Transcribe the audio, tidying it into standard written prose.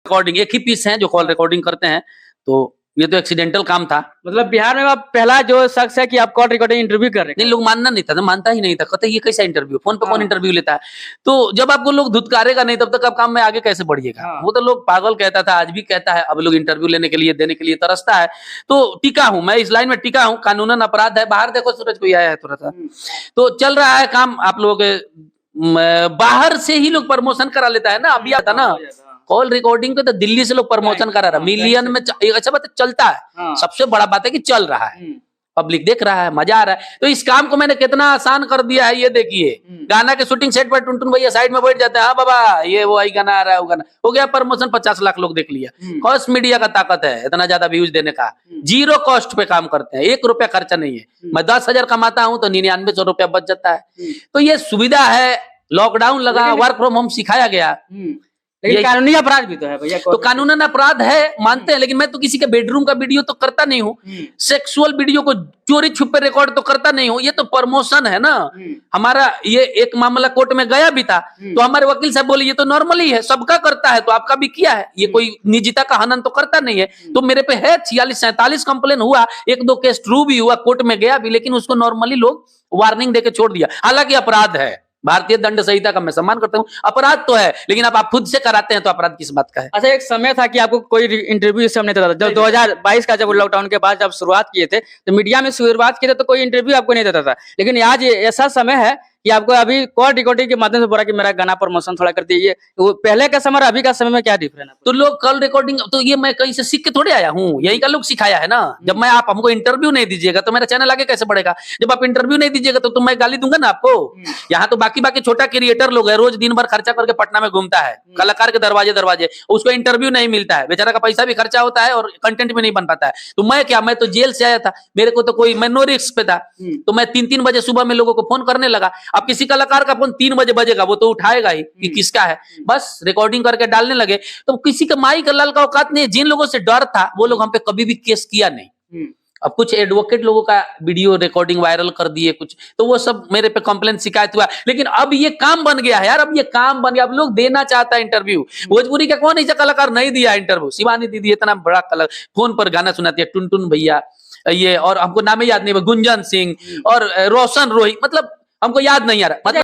Recording एक ही piece है जो कॉल रिकॉर्डिंग करते हैं, तो ये तो एक्सीडेंटल काम था। मतलब बिहार में आप पहला जो शख्स है कि आप कॉल रिकॉर्डिंग इंटरव्यू कर रहे हैं। नहीं, लोग मानना नहीं था, मानता ही नहीं था, कहते ये कैसा इंटरव्यू, फोन पे कौन हाँ। इंटरव्यू लेता है। तो जब आपको लोग धुतकारेगा नहीं तब तक आप काम में आगे कैसे बढ़िएगा। हाँ। वो तो लोग पागल कहता था, आज भी कहता है, अब लोग इंटरव्यू लेने के लिए देने के लिए तरसता है। तो टिका हूं मैं इस लाइन में, टिका हूं, कानूनन अपराध है। बाहर देखो सूरज कोई आया है थोड़ा सा, तो चल रहा है काम। आप लोगों के बाहर से ही लोग प्रमोशन करा लेता है ना। अभी आता ना कॉल रिकॉर्डिंग पे तो दिल्ली से लोग प्रमोशन करा रहा है, मिलियन में अच्छा बात चलता है। सबसे बड़ा बात है कि चल रहा है, पब्लिक देख रहा है, मजा आ रहा है। तो इस काम को मैंने कितना आसान कर दिया है ये देखिए। गाना के शूटिंग सेट पर टुनटुन भैया साइड में बैठ जाते हैं, हाँ बाबा ये वो आई गाना आ रहा है, वो गाना हो गया प्रमोशन, 50 लाख लोग देख लिया। कॉस्ट मीडिया का ताकत है इतना ज्यादा व्यूज देने का। जीरो कॉस्ट पे काम करते हैं, 1 रुपया खर्चा नहीं है। मैं 10,000 कमाता हूं तो 9900 रुपया बच जाता है। तो ये सुविधा है। लॉकडाउन लगा, वर्क फ्रॉम होम सिखाया गया। लेकिन कानूनी अपराध भी तो है भैया। तो कानूनन अपराध है, मानते हैं, लेकिन मैं तो किसी के बेडरूम का वीडियो तो करता नहीं हूँ, सेक्सुअल वीडियो को चोरी छुपे रिकॉर्ड तो करता नहीं हूँ। ये तो प्रमोशन है ना हमारा। ये एक मामला कोर्ट में गया भी था, तो हमारे वकील साहब बोले ये तो नॉर्मल ही है, सबका करता है, तो आपका भी किया है, ये कोई निजता का हनन तो करता नहीं है। तो मेरे पे है 46-47 कंप्लेन हुआ, 1-2 केस ट्रू भी हुआ, कोर्ट में गया भी, लेकिन उसको नॉर्मली लोग वार्निंग देके छोड़ दिया। हालांकि अपराध है, भारतीय दंड संहिता का मैं सम्मान करता हूं, अपराध तो है, लेकिन आप खुद से कराते हैं तो अपराध किस बात का है। अच्छा, एक समय था कि आपको कोई इंटरव्यू इस समय नहीं देता था। जब 2022 का जब लॉकडाउन के बाद जब शुरुआत किए थे तो मीडिया में शुरुआत किए थे तो कोई इंटरव्यू आपको नहीं देता था। लेकिन आज ऐसा समय है कि आपको अभी कॉल रिकॉर्डिंग के माध्यम से बोला कि मेरा गाना प्रमोशन थोड़ा कर दीजिए। तो पहले का समय और अभी का समय में क्या डिफरेंस है? तो लोग कॉल रिकॉर्डिंग, तो ये मैं कहीं से सीख के थोड़े आया हूँ, यही का लोग सिखाया है ना। जब मैं आप हमको इंटरव्यू नहीं दीजिएगा तो मेरा चैनल आगे कैसे बढ़ेगा। जब आप इंटरव्यू नहीं दीजिएगा तो मैं गाली दूंगा ना आपको। यहाँ तो बाकी छोटा क्रिएटर लोग है, रोज दिन भर खर्चा करके पटना में घूमता है, कलाकार के दरवाजे, उसको इंटरव्यू नहीं मिलता है, बेचारा का पैसा भी खर्चा होता है और कंटेंट भी नहीं बन पाता है। तो मैं क्या, मैं तो जेल से आया था, मेरे को तो कोई, मैं नो रिस्क पे था, तो मैं 3-3 बजे सुबह में लोगों को फोन करने लगा। अब किसी कलाकार का फोन 3 बजे बजेगा, वो तो उठाएगा ही कि किसका है, बस रिकॉर्डिंग करके डालने लगे। तो किसी का माई का लाल का औकात नहीं। जिन लोगों से डर था वो लोग हम पे कभी भी केस किया नहीं। अब कुछ एडवोकेट लोगों का वीडियो रिकॉर्डिंग वायरल कर दिए कुछ, तो वो सब मेरे पे कंप्लेंट शिकायत हुआ। लेकिन अब ये काम बन गया है यार, अब ये काम बन गया, अब लोग देना चाहता है इंटरव्यू। भोजपुरी का कौन ऐसा कलाकार नहीं दिया इंटरव्यू। शिवानी दीदी इतना बड़ा कलाकार, फोन पर गाना सुनाती है, टुनटुन भैया ये, और हमको नाम याद नहीं, गुंजन सिंह और रोशन रोही, मतलब हमको याद नहीं आ रहा। मतलब